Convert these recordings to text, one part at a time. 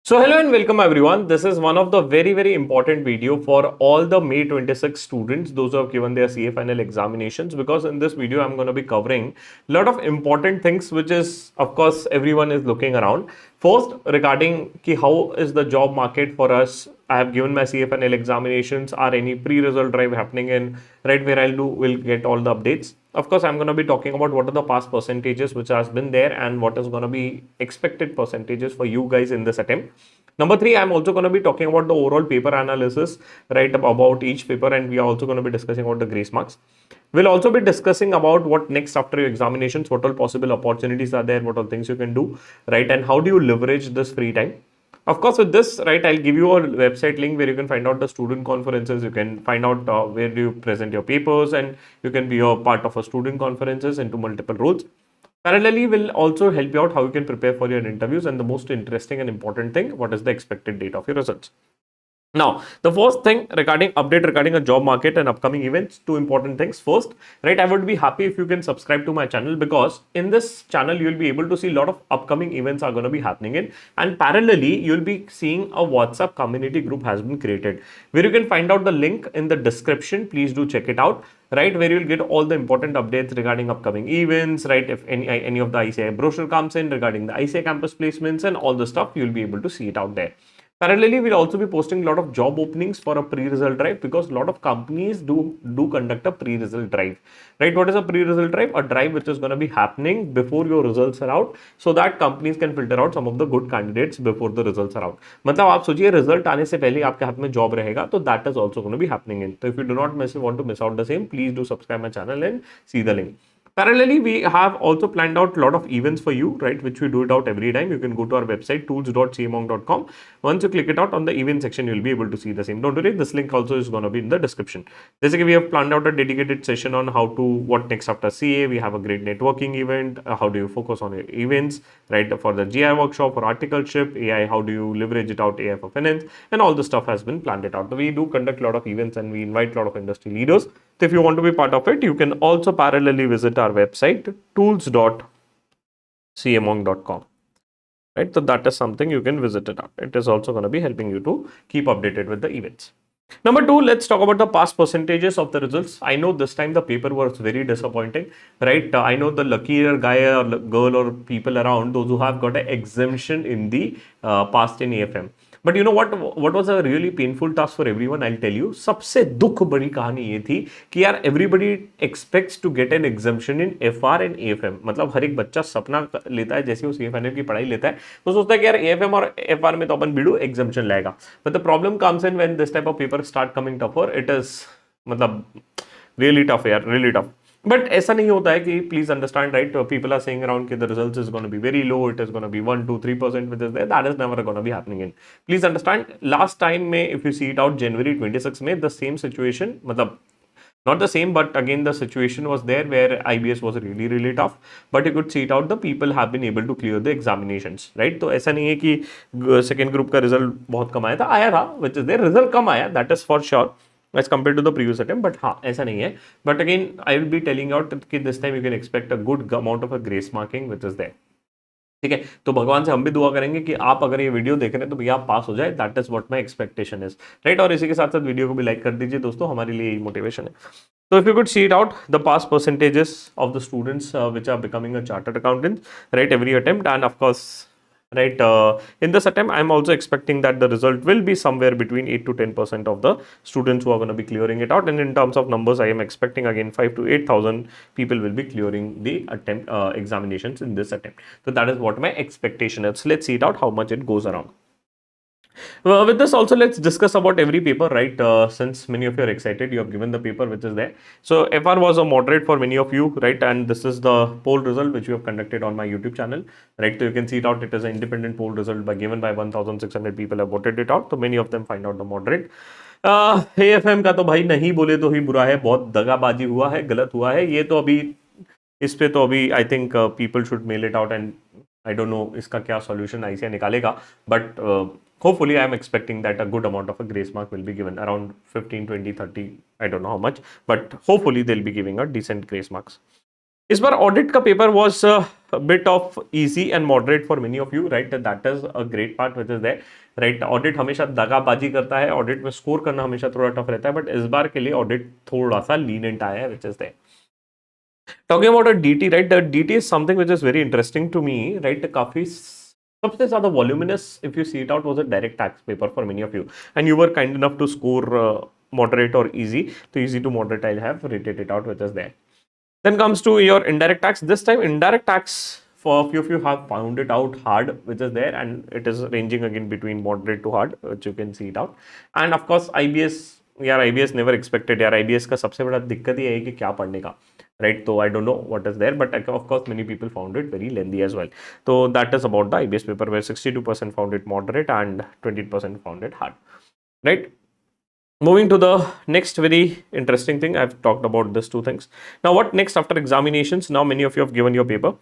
So hello and welcome everyone. This is one of the very important video for all the May 26 students, those who have given their CA final examinations, because in this video I'm going to be covering a lot of important things which is of course everyone is looking around. First, regarding ki how is the job market for us. I have given my CA final examinations. Are any pre-result drive happening in right where will get all the updates. Of course, I'm going to be talking about what are the past percentages which has been there and what is going to be expected percentages for you guys in this attempt. Number three, I'm also going to be talking about the overall paper analysis, right, about each paper, and we are also going to be discussing about the grace marks. We'll also be discussing about what next after your examinations, what all possible opportunities are there, what all things you can do, right, and how do you leverage this free time. Of course, with this, right, I'll give you a website link where you can find out the student conferences. You can find out where do you present your papers, and you can be a part of a student conferences into multiple roles. Parallelly, will also help you out how you can prepare for your interviews, and the most interesting and important thing, what is the expected date of your results. Now, the first thing regarding update regarding a job market and upcoming events, two important things. First, right, I would be happy if you can subscribe to my channel, because in this channel you'll be able to see a lot of upcoming events are going to be happening in, and parallelly you'll be seeing a WhatsApp community group has been created where you can find out the link in the description. Please do check it out, right, where you'll get all the important updates regarding upcoming events, right, if any of the ICI brochure comes in regarding the ICI campus placements and all the stuff, you'll be able to see it out there. Parallelly, we'll also be posting a lot of job openings for a pre-result drive, because a lot of companies do conduct a pre-result drive, right? What is a pre-result drive? A drive which is going to be happening before your results are out, so that companies can filter out some of the good candidates before the results are out. मतलब आप सोचिए result आने से पहले आपके हाथ में job रहेगा, तो that is also going to be happening in. So if you do not want to miss out the same, please do subscribe my channel and see the link. Parallelly, we have also planned out a lot of events for you, right, which we do it out every time. You can go to our website tools.camonk.com. Once you click it out on the event section, you'll be able to see the same. Don't worry, this link also is going to be in the description. Basically, we have planned out a dedicated session on how to what next after CA. We have a great networking event. How do you focus on your events, right, for the GI workshop, for articleship, AI, how do you leverage it out, AI for finance, and all the stuff has been planned it out. So we do conduct a lot of events and we invite a lot of industry leaders. So if you want to be part of it, you can also parallelly visit our website tools.camonk.com. Right, so that is something you can visit it out. It is also going to be helping you to keep updated with the events. Number two, let's talk about the past percentages of the results. I know this time the paper was very disappointing, right? I know the luckier guy or girl or people around, those who have got an exemption in the past in AFM. But you know what was a really painful task for everyone? I'll tell you. सबसे दुख बड़ी कहानी ये थी कि यार everybody expects to get an exemption in FR and AFM. मतलब हर एक बच्चा सपना लेता है, जैसे वो CFNL की पढ़ाई लेता है तो सोचता है कि यार AFM और FR में तो अपन बिडू exemption लाएगा. But the problem comes in when this type of paper start coming tougher. It is मतलब really tough यार, really tough. बट ऐसा नहीं होता है कि please understand right, people are saying around कि the results is gonna be very low, it is gonna be 1 2 3% which is there, that is never gonna be happening in. Please understand, last time में if you see it out जनवरी 26 में the same situation, मतलब not the same, but again the situation was there where IBS was really tough, but you could see it out the people have been able to clear the examinations, right? तो ऐसा नहीं है कि second group का result बहुत कम आया था which is there, result कम आया, that is for sure as compared to the previous attempt, but हाँ ऐसा नहीं है. But again I will be telling out कि this time you can expect a good amount of a grace marking which is there. ठीक है, तो भगवान से हम भी दुआ करेंगे कि आप अगर ये वीडियो देख रहे हैं तो भैया आप पास हो जाए. That is what my expectation is, right. और इसी के साथ साथ वीडियो को भी लाइक कर दीजिए दोस्तों, हमारे लिए यही मोटिवेशन है. So if you could see it out, the past percentages of the students which are becoming a chartered accountant, right, every attempt, and of course, right, in this attempt, I'm also expecting that the result will be somewhere between 8 to 10% of the students who are going to be clearing it out. And in terms of numbers, I am expecting again 5 to 8,000 people will be clearing the attempt examinations in this attempt. So that is what my expectation is. Let's see it out how much it goes around. With this also, let's discuss about every paper, right? Since many of you are excited, you have given the paper which is there. So FR was a moderate for many of you, right? And this is the poll result which we have conducted on my YouTube channel, right? So you can see it out. It is an independent poll result given by 1,600 people have voted it out. So many of them find out the moderate. AFM का तो भाई नहीं बोले तो ही बुरा है, बहुत दगाबाजी हुआ है, गलत हुआ है. ये तो अभी इस पे तो अभी I think people should mail it out, and I don't know इसका क्या सॉल्यूशन आईसीआई निकालेगा. But hopefully I am expecting that a good amount of a grace mark will be given, around 15 20 30, I don't know how much, but hopefully they'll be giving a decent grace marks. इस बार audit का paper was bit of easy and moderate for many of you, right, that is a great part which is there, right. Audit हमेशा दगाबाजी करता है, audit में score करना हमेशा थोड़ा टफ रहता है, बट इस बार के लिए ऑडिट थोड़ा सा लीनेंट आया है, which is there. Talking about a DT, right, the DT is something which is very interesting to me, right. काफी सबसे ज्यादा voluminous if you see it out was a direct tax paper for many of you, and you were kind enough to score moderate or easy, so easy to moderate I'll have rated it out, which is there. Then comes to your indirect tax. This time indirect tax, for a few of you have found it out hard, which is there, and it is ranging again between moderate to hard, which you can see it out. And of course IBS, यार IBS never expected यार, IBS का सबसे बड़ा दिक्कत ये है कि क्या पढ़ने का, right? So I don't know what is there, but of course many people found it very lengthy as well. So that is about the IBS paper, where 62% found it moderate and 20% found it hard, right? Moving to the next very interesting thing, I've talked about these two things. Now, what next after examinations? Now, many of you have given your paper,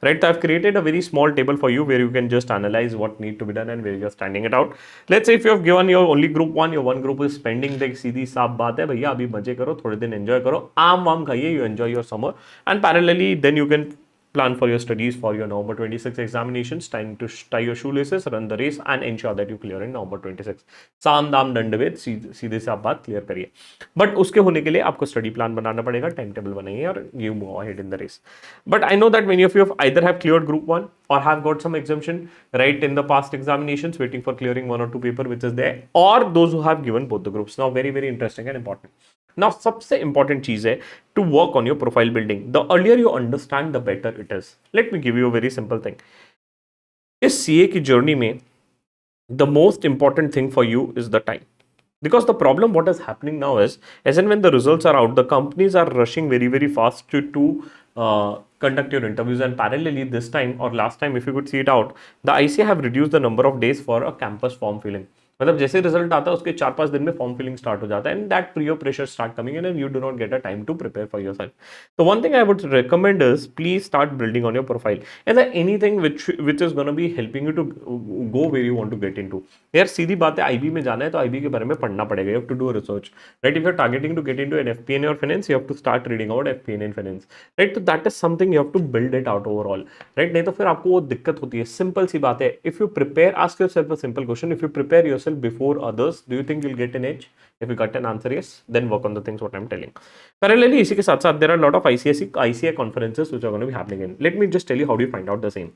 right? So I've created a very small table for you where you can just analyze what need to be done and where you're standing it out. Let's say if you have given your only group one, your one group is pending, like सीधी साफ बात है भैया, अभी मजे करो, थोड़े दिन enjoy करो, आम वाम खाइए, you enjoy your summer, and parallelly then you can plan for your studies for your November 26 examinations. Time to tie your shoelaces, run the race, and ensure that you clear in November 26. साम दाम दंडभेद, सीधे से आप बात clear करिए, but उसके होने के लिए आपको स्टडी प्लान बनाना पड़ेगा, टाइम टेबल बनाइए, और you move ahead in the race. But I know that many of you either have cleared group 1 or have got some exemption, right, in the past examinations, waiting for clearing one or two paper which is there, or those who have given both the groups. Now very very interesting and important. Now सबसे important चीज है to work on your profile building. The earlier you understand, the better it is. Let me give you a very simple thing. इस CA की journey में the most important thing for you is the time, because the problem what is happening now is, as and when the results are out, the companies are rushing very very fast to conduct your interviews, and parallelly this time or last time if you could see it out, the ICA have reduced the number of days for a campus form filling. मतलब जैसे result आता है उसके 4-5 दिन में form filling start हो जाता है, and that prior pressure start coming in, and you do not get a time to prepare for yourself. So one thing I would recommend is please start building on your profile. Is there anything which is going to be helping you to go where you want to get into? यार सीधी बात है, IB में जाना है तो IB के बारे में पढ़ना पड़ेगा. You have to do a research, right? If you're targeting to get into an FP&A or finance, you have to start reading about FP&A and finance, right? So that is something you have to build it out overall, right? नहीं तो फिर आपको वो दिक्कत होती है. Simple सी बात है, if you prepare, ask yourself a simple question. If you prepare yourself before others, do you think you'll get an edge? If you got an answer yes, then work on the things what I'm telling. Parallelly, इसी के साथ साथ there are a lot of ICI conferences which are going to be happening in. Let me just tell you how do you find out the same.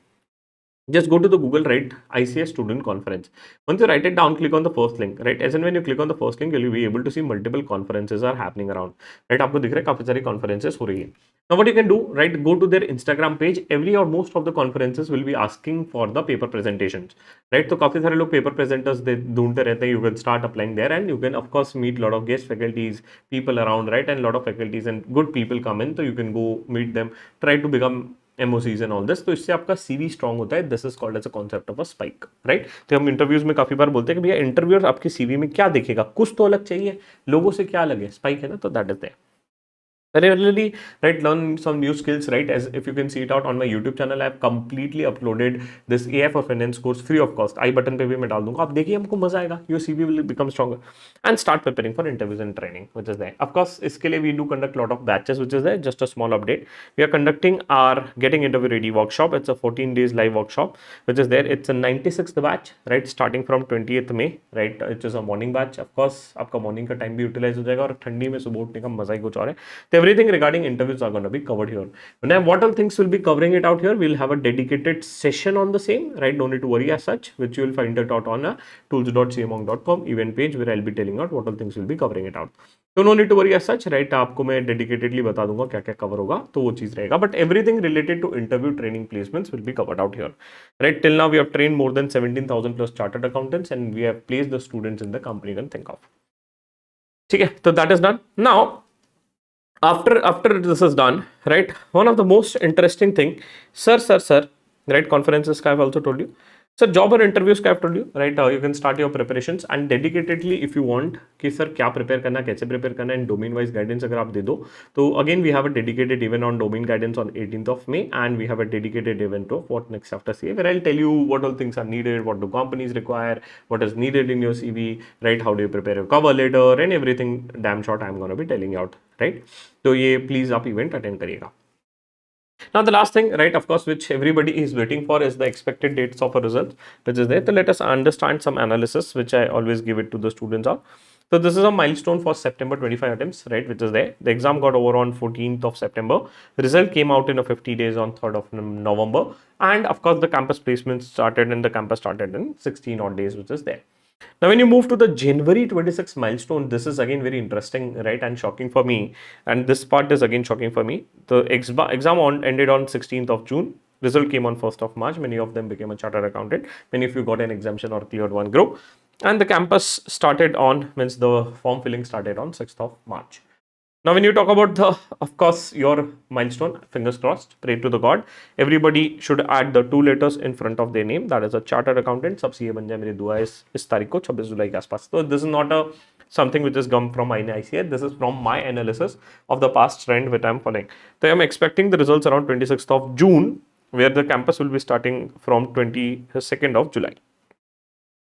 Just go to the Google, write ICI student conference. Once you write it down, click on the first link, right? As and when you click on the first link, you'll be able to see multiple conferences are happening around, right? आपको दिख रहा है काफी सारी conferences हो रही है. Now what you can do, right? Go to their Instagram page. Every or most of the conferences will be asking for the paper presentations, right? तो काफी सारे लोग paper presenters they ढूंढते रहते हैं. You can start applying there, and you can of course meet lot of guest faculties, people around, right? And lot of faculties and good people come in, so you can go meet them, try to become MOCs and all this. तो इससे आपका CV strong होता है. This is called as a concept of a spike, right? तो हम interviews में काफी बार बोलते हैं कि भैया इंटरव्यूअर आपकी CV में क्या देखेगा, कुछ तो अलग चाहिए, लोगों से क्या अलग है, स्पाइक है ना, तो that is there. Parallelly, right, learn some new skills, right? As if you can see it out on my YouTube channel, I've completely uploaded this AI for finance course free of cost. I button पे भी मैं डाल दूंगा, आप देखिए, हमको मजा आएगा. Your CV will become stronger and start preparing for interviews and training, which is there. Of course, इसके लिए we do conduct lot of batches, which is there. Just a small update. We are conducting our getting interview ready workshop. It's a 14 days live workshop, which is there. It's a 96th batch, right? Starting from 20th May, right? It is a morning batch. Of course, आपका morning का time भी utilize हो जाएगा, और ठंडी में सुबह उठने का मजा ही कुछ और है. तो everything regarding interviews are going to be covered here. Now, what all things will be covering it out here? We'll have a dedicated session on the same, right? No need to worry as such, which you will find it out on a tools.camonk.com event page, where I'll be telling out what all things will be covering it out. तो no need to worry as such, right? आपको मैं dedicatedly बता दूंगा क्या क्या cover होगा, तो वो चीज रहेगा. But everything related to interview training placements will be covered out here, right? Till now we have train more than 17,000 plus chartered accountants, and we have placed the students in the company can think of. ठीक है, तो that is done. Now after this is done, right, one of the most interesting thing, sir, right, conferences I've also told you, sir, job or interviews I've told you, right? You can start your preparations, and dedicatedly if you want कि sir क्या prepare करना, कैसे prepare करना, and domain wise guidance अगर आप दे दो, तो again we have a dedicated event on domain guidance on 18th of May, and we have a dedicated event of what next after CA, where I'll tell you what all things are needed, what do companies require, what is needed in your CV, right? How do you prepare your cover letter, and everything damn short I'm going to be telling you out, right? तो ये please आप event attend करिएगा. Now, the last thing, right, of course, which everybody is waiting for is the expected dates of a result, which is there. So let us understand some analysis, which I always give it to the students on. So this is a milestone for September 25 attempts, right, which is there. The exam got over on 14th of September. The result came out in a 50 days on 3rd of November. And of course, the campus placement started and the campus started in 16 odd days, which is there. Now, when you move to the January 26 milestone, this is again very interesting, right, and shocking for me. And this part is again shocking for me. The exam ended on 16th of June. Result came on 1st of March. Many of them became a chartered accountant. Many of you got an exemption or cleared one group. And the campus started on, means the form filling started on 6th of March. Now, when you talk about the, of course, your milestone, fingers crossed, pray to the God. Everybody should add the 2 letters in front of their name. That is a chartered accountant. सब CA बन जाए मेरी दुआ है इस तारीख को 26 जुलाई के आसपास. So this is not a something which has come from my ICI. This is from my analysis of the past trend which I am following. So I am expecting the results around 26th of June, where the campus will be starting from 22nd of July.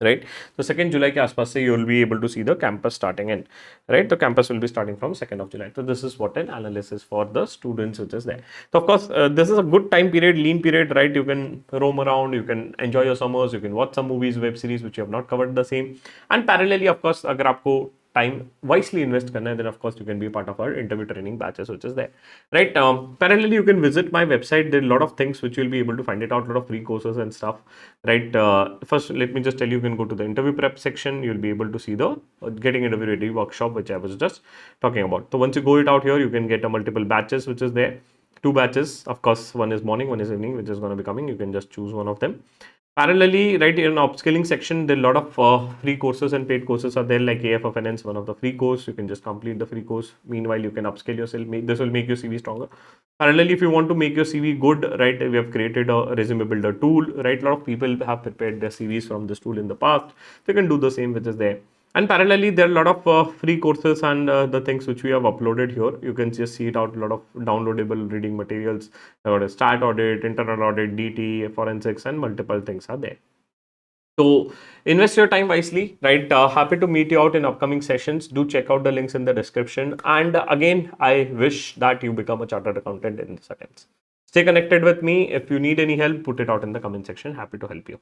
Right, so 2nd July के आसपास से you will be able to see the campus starting in, right, the campus will be starting from 2nd of July. So this is what an analysis for the students which is there. So of course this is a good time period, lean period, right, you can roam around, you can enjoy your summers, you can watch some movies, web series which you have not covered the same. And parallelly of course अगर आपको time wisely invest करना है, then of course you can be a part of our interview training batches which is there, right. Parallelly you can visit my website. There are a lot of things which you'll be able to find it out, a lot of free courses and stuff, right. First let me just tell you, you can go to the interview prep section. You'll be able to see the getting interview ready workshop which I was just talking about. So once you go it out here, you can get a multiple batches which is there, 2 batches, of course, one is morning, one is evening, which is going to be coming. You can just choose one of them. Parallelly, right, in upskilling section, there are a lot of free courses and paid courses are there, like AF of Finance, one of the free course. You can just complete the free course. Meanwhile, you can upskill yourself. This will make your CV stronger. Parallelly, if you want to make your CV good, right, we have created a resume builder tool, right. A lot of people have prepared their CVs from this tool in the past. So you can do the same, which is there. And parallelly, there are a lot of free courses and the things which we have uploaded here. You can just see it out, a lot of downloadable reading materials about a stat audit, internal audit, DT, forensics, and multiple things are there. So invest your time wisely, right? Happy to meet you out in upcoming sessions. Do check out the links in the description. And again, I wish that you become a chartered accountant in seconds. Stay connected with me. If you need any help, put it out in the comment section. Happy to help you.